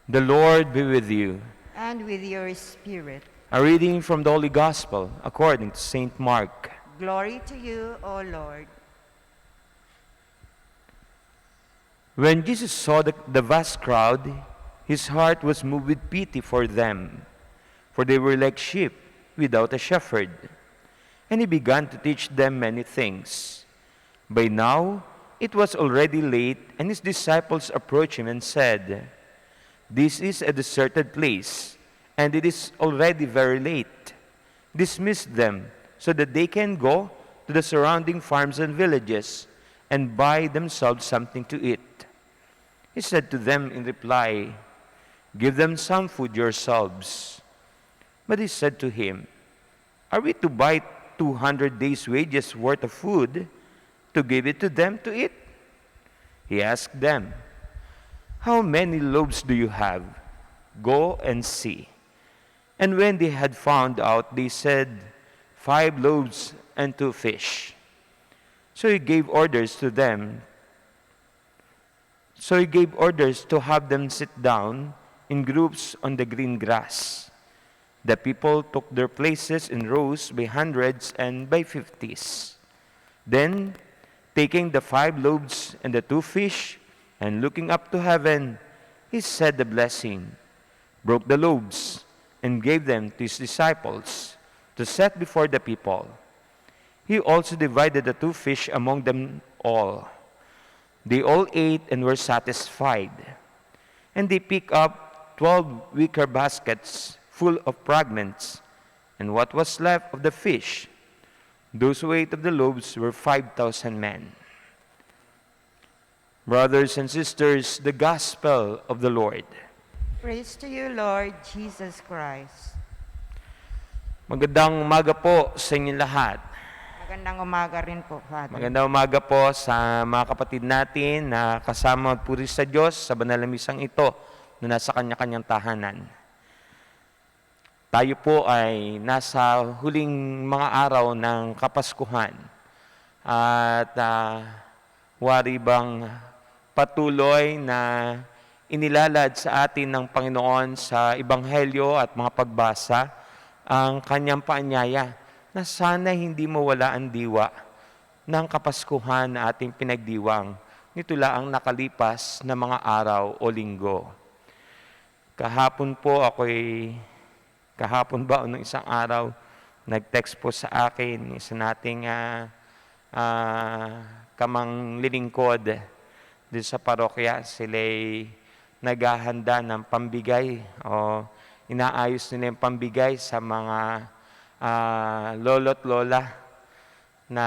The Lord be with you. And with your spirit. A reading from the Holy Gospel according to Saint Mark. Glory to you, O Lord. When Jesus saw the vast crowd, his heart was moved with pity for them, for they were like sheep without a shepherd. And he began to teach them many things. By now, it was already late, and his disciples approached him and said, "This is a deserted place, and it is already very late. Dismiss them so that they can go to the surrounding farms and villages and buy themselves something to eat." He said to them in reply, "Give them some food yourselves." But they said to him, "Are we to buy 200 days' wages worth of food to give it to them to eat?" He asked them, "How many loaves do you have? Go and see." And when they had found out, they said, 5 loaves and 2 fish. So he gave orders to have them sit down in groups on the green grass. The people took their places in rows by hundreds and by 50s. Then, taking the 5 loaves and the 2 fish, and looking up to heaven, he said the blessing, broke the loaves, and gave them to his disciples to set before the people. He also divided the 2 fish among them all. They all ate and were satisfied. And they picked up 12 wicker baskets full of fragments, and what was left of the fish. Those who ate of the loaves were 5,000 men. Brothers and sisters, the Gospel of the Lord. Praise to you, Lord Jesus Christ. Magandang umaga po sa inyong lahat. Magandang umaga rin po, Father. Magandang umaga po sa mga kapatid natin na kasama magpuri sa Diyos sa banal na misang ito na nasa kanya-kanyang tahanan. Tayo po ay nasa huling mga araw ng Kapaskuhan at wari bang patuloy na inilalad sa atin ng Panginoon sa Ebanghelyo at mga pagbasa ang kanyang paanyaya na sana hindi mawala ang diwa ng Kapaskuhan na ating pinagdiwang nito laang nakalipas na mga araw o linggo. Kahapon ba o nung isang araw, nag-text po sa akin isa nating kamang lilingkod dito sa parokya. Sila'y naghahanda ng pambigay o inaayos nila yung pambigay sa mga lolo't lola na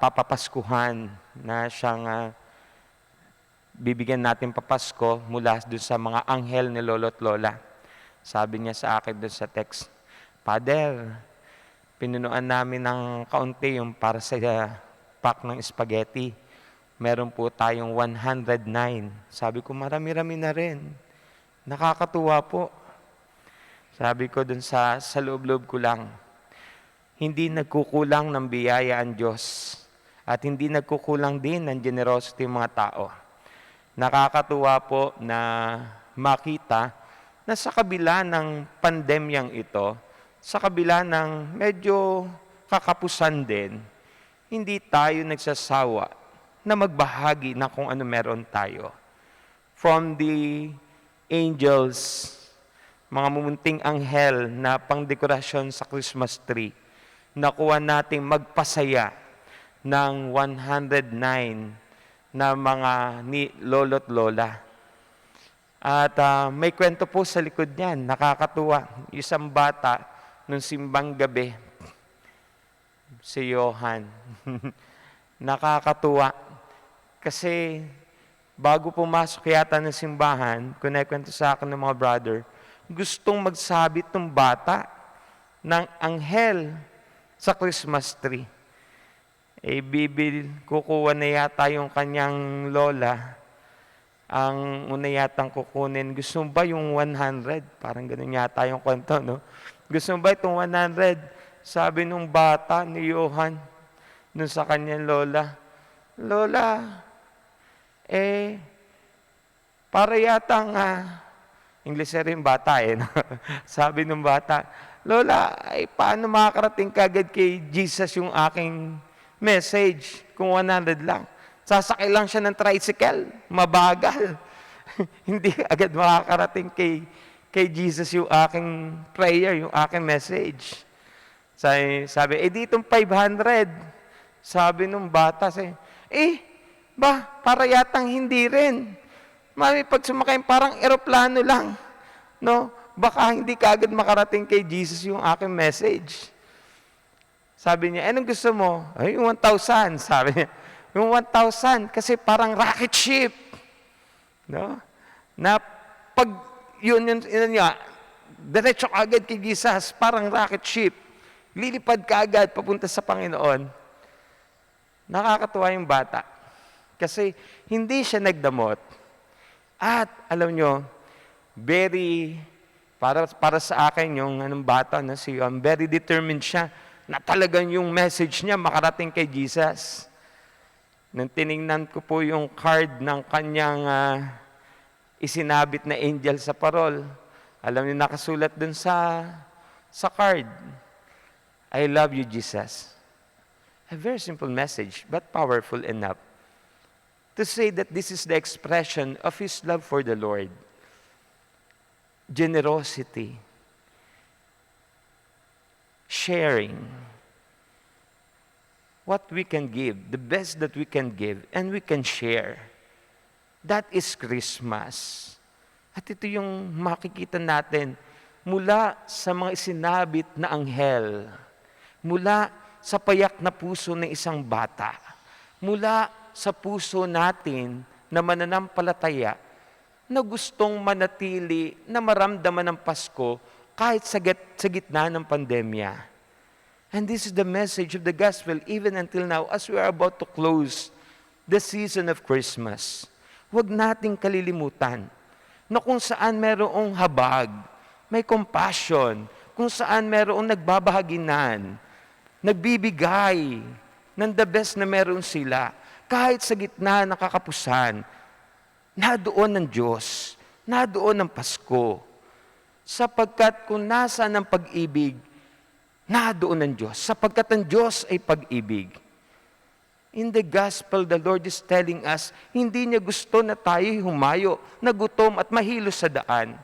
papapaskuhan na siyang bibigyan natin papasko mula doon sa mga anghel ni lolo't lola. Sabi niya sa akin doon sa text, "Father, pinunuan namin ng kaunti yung para sa pack ng spaghetti. Meron po tayong 109. Sabi ko, marami-rami na rin. Nakakatuwa po. Sabi ko doon sa loob-loob ko lang, hindi nagkukulang ng biyaya ang Diyos at hindi nagkukulang din ng generosity ng mga tao. Nakakatuwa po na makita na sa kabila ng pandemyang ito, sa kabila ng medyo kakapusan din, hindi tayo nagsasawa na magbahagi na kung ano meron tayo. From the angels, mga mumunting anghel na pangdekorasyon sa Christmas tree, nakuha nating magpasaya ng 109 na mga ni lolo't lola. At may kwento po sa likod niyan, nakakatuwa. Isang bata, nung simbang gabi, si Johan, nakakatuwa. Kasi bago pumasok yata ng simbahan, kunikwento sa akin ng mga brother, gustong magsabit ng bata ng anghel sa Christmas tree. Kukuha na yata yung kanyang lola. Ang una yatang kukunin, gusto mo ba yung 100? Parang ganun yata yung kwento, no? Gusto mo ba itong 100? Sabi nung bata ni Johan, dun sa kanyang lola, "Lola, Para yatang, Inglesero yung bata eh. No? Sabi ng bata, Lola, ay paano makakarating kagad kay Jesus yung aking message kung 100 lang? Sasakay lang siya ng tricycle, mabagal. Hindi agad makakarating kay Jesus yung aking prayer, yung aking message. Sabi, ditong 500. Sabi nung bata, para yatang hindi rin. Mami, pag sumakay, parang eroplano lang. No? Baka hindi kaagad makarating kay Jesus yung aking message. Sabi niya, anong gusto mo? Ay, yung 1,000. Sabi niya, yung 1,000 kasi parang rocket ship. No? Na pag yun niya, diretso agad kay Jesus, parang rocket ship. Lilipad ka agad papunta sa Panginoon. Nakakatuwa yung bata. Kasi hindi siya nagdamot. At alam nyo, para sa akin yung bata na si very determined siya na talagang yung message niya makarating kay Jesus. Nang tiningnan ko po yung card ng kanyang isinabit na angel sa parol, alam niyo nakasulat dun sa card, I love you, Jesus. A very simple message, but powerful enough to say that this is the expression of his love for the Lord. Generosity, sharing, what we can give, the best that we can give, and we can share. That is Christmas. At ito yung makikita natin mula sa mga isinabit na anghel, mula sa payak na puso ng isang bata, mula sa puso natin na mananampalataya, na gustong manatili na maramdaman ng Pasko kahit sa gitna ng pandemya. And this is the message of the gospel even until now as we are about to close the season of Christmas. Huwag nating kalilimutan na kung saan merong habag, may compassion, kung saan merong nagbabahaginan, nagbibigay ng the best na meron sila, kahit sa gitna ng kakapusan, nadoon ng Diyos, nadoon ng Pasko. Sapagkat kung nasaan ang pag-ibig, nadoon ng Diyos. Sapagkat ang Diyos ay pag-ibig. In the gospel, the Lord is telling us, hindi niya gusto na tayo humayo, nagutom at mahilo sa daan.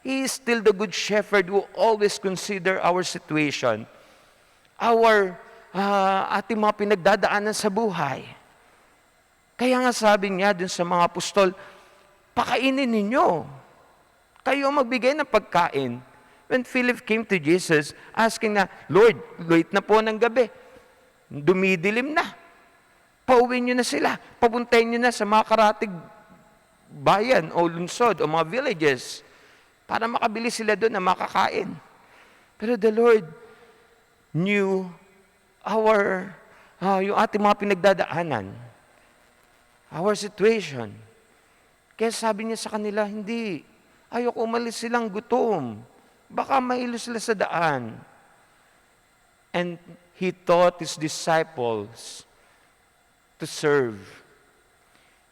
He is still the good shepherd who always consider our situation, our ating mga pinagdadaanan sa buhay. Kaya nga sabi niya dun sa mga apostol, pakainin ninyo. Kayo magbigay ng pagkain. When Philip came to Jesus, asking na, Lord, late na po ng gabi. Dumidilim na. Pauwiin nyo na sila. Papuntahin nyo na sa mga karatig bayan o lungsod o mga villages para makabili sila doon na makakain. Pero the Lord knew yung ating mga pinagdadaanan, our situation. Kaya sabi niya sa kanila, hindi, ayoko umalis silang gutom. Baka mahilo sila sa daan. And He taught His disciples to serve.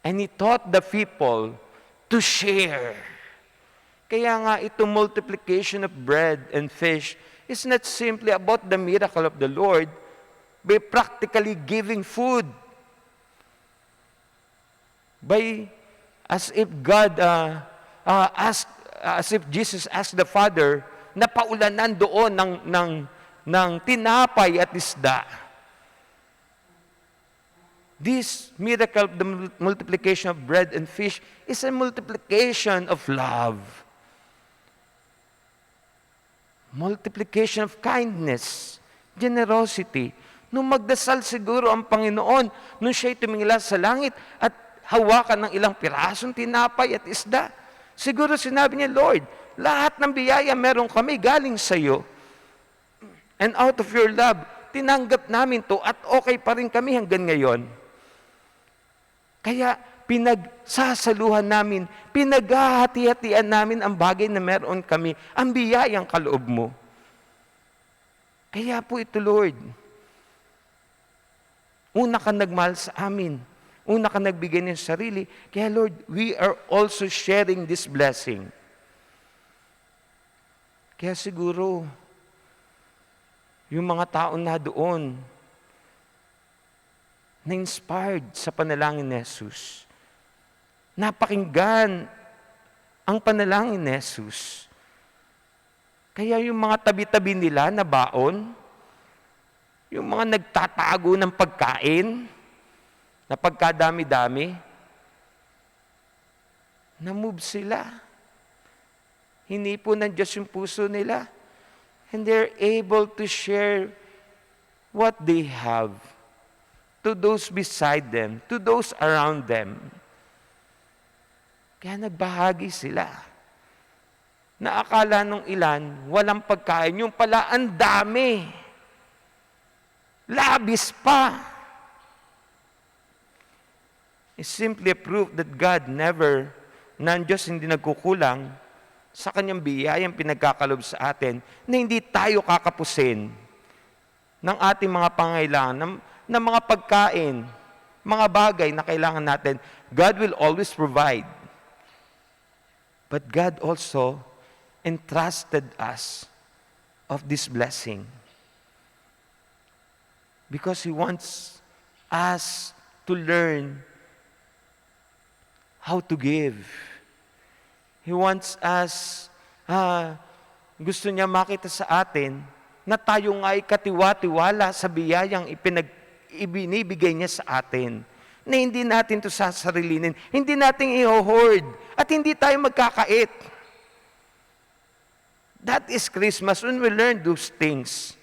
And He taught the people to share. Kaya nga itong multiplication of bread and fish is not simply about the miracle of the Lord, by practically giving food. As if Jesus asked the Father na paulanan doon ng tinapay at isda. This miracle of the multiplication of bread and fish is a multiplication of love. Multiplication of kindness, generosity. Nung magdasal siguro ang Panginoon, nung siya'y tumingala sa langit at hawakan ng ilang pirasong tinapay at isda, siguro sinabi niya, Lord, lahat ng biyaya meron kami galing sa iyo. And out of your love, tinanggap namin to at okay pa rin kami hanggang ngayon. Kaya pinagsasaluhan namin, pinaghahati-hatian namin ang bagay na meron kami, ang biyayang kaloob mo. Kaya po ito, Lord, una ka nagmahal sa amin, Una ka nagbigay ng sarili. Kaya Lord, we are also sharing this blessing. Kaya siguro, yung mga tao na doon, na-inspired sa panalangin ni Jesus, napakinggan ang panalangin ni Jesus. Kaya yung mga tabi-tabi nila na baon, yung mga nagtatago ng pagkain, na pagkadami-dami, na-move sila. Hinipo ng Diyos yung puso nila. And they're able to share what they have to those beside them, to those around them. Kaya nagbahagi sila. Na akala nung ilan, walang pagkain. Yung pala, ang dami. Labis pa. It's simply a proof that God never, na ang Diyos hindi nagkukulang sa kanyang biyayang pinagkakalob sa atin, na hindi tayo kakapusin ng ating mga pangailangan, ng mga pagkain, mga bagay na kailangan natin. God will always provide. But God also entrusted us of this blessing. Because He wants us to learn how to give. He wants us, gusto niya makita sa atin na tayo nga ay katiwa-tiwala sa biyayang ibinibigay niya sa atin. Na hindi natin ito sasarilinin, hindi natin i-hoard, at hindi tayo magkakait. That is Christmas when we learn those things.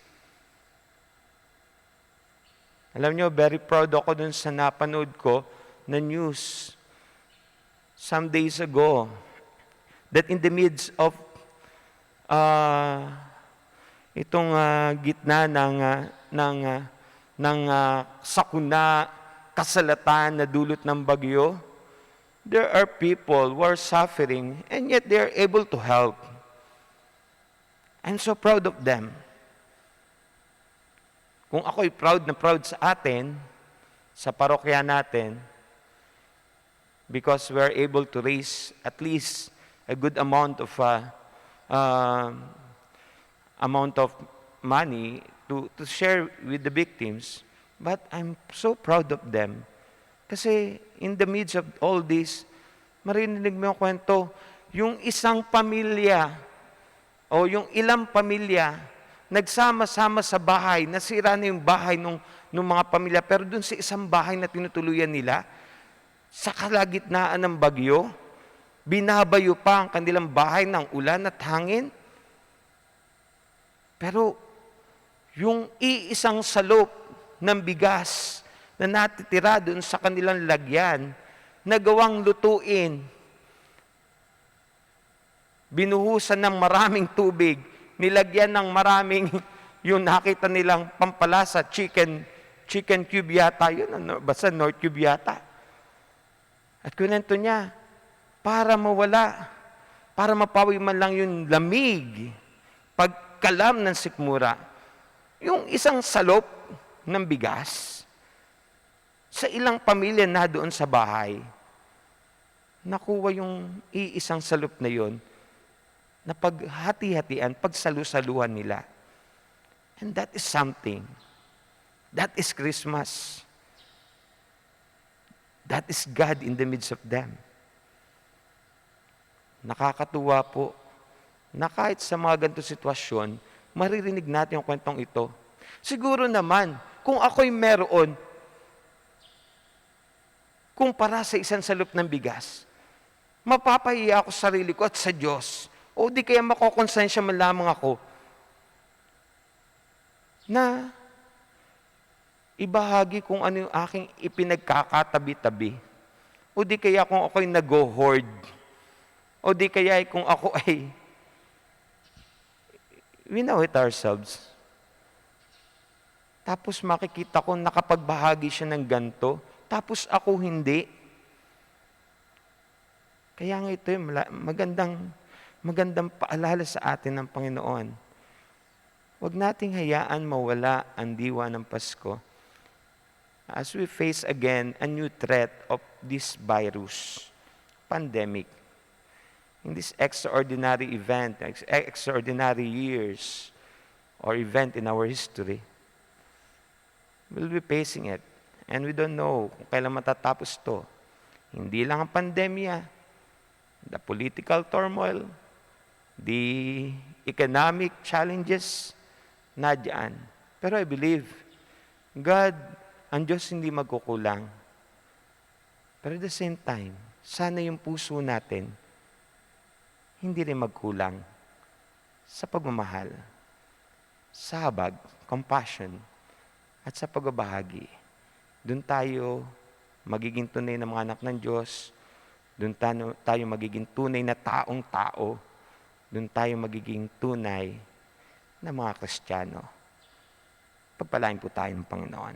Alam niyo, very proud ako dun sa napanood ko na news some days ago, that in the midst of itong gitna ng sakuna, kasalatan na dulot ng bagyo, there are people who are suffering and yet they are able to help. I'm so proud of them. Kung ako'y proud na proud sa atin, sa parokya natin, because we are able to raise at least a good amount of money to share with the victims. But I'm so proud of them. Kasi in the midst of all this, marinig mo yung kwento, yung isang pamilya o yung ilang pamilya nagsama-sama sa bahay, nasira na yung bahay ng mga pamilya, pero dun sa isang bahay na tinutuluyan nila, sa kalagitnaan ng bagyo, binabayo pa ang kanilang bahay ng ulan at hangin. Pero yung iisang salop ng bigas na natitira doon sa kanilang lagyan, nagawang lutuin, binuhusan ng maraming tubig, nilagyan ng maraming yung nakita nilang pampalasa, chicken cube yata, yun, basta North Cube yata. At kunento niya, para mawala, para mapawi man lang yung lamig, pagkalam ng sikmura, yung isang salop ng bigas, sa ilang pamilya na doon sa bahay, nakuha yung iisang salop na yon, na paghati-hatian, pagsalu-saluhan nila. And that is something. That is Christmas. That is God in the midst of them. Nakakatuwa po na kahit sa mga ganito sitwasyon, maririnig natin yung kwentong ito. Siguro naman, kung ako'y meron, kumpara sa isang salop ng bigas, mapapahiya ako sa sarili ko at sa Diyos. O di kaya makokonsensya man lamang ako na ibahagi kung ano yung aking ipinagkakatabi-tabi. O di kaya kung ako'y nag-hoard. O di kaya kung ako ay we know it ourselves. Tapos makikita ko nakapagbahagi siya ng ganito, tapos ako hindi. Kaya nga ito yung magandang paalala sa atin ng Panginoon. Huwag nating hayaan mawala ang diwa ng Pasko. as we face again a new threat of this virus, pandemic, in this extraordinary event, extraordinary years, or event in our history, we'll be facing it. And we don't know kung kailan matatapos to. Hindi lang ang pandemya, the political turmoil, the economic challenges, nadyan. Pero I believe, God, ang Diyos hindi magkukulang. Pero at the same time, sana yung puso natin, hindi rin magkulang sa pagmamahal, sa habag, compassion, at sa pagbabahagi. Doon tayo magiging tunay na mga anak ng Diyos. Doon tayo magiging tunay na taong tao. Doon tayo magiging tunay na mga Kristiyano. Pagpalain po tayo ng Panginoon.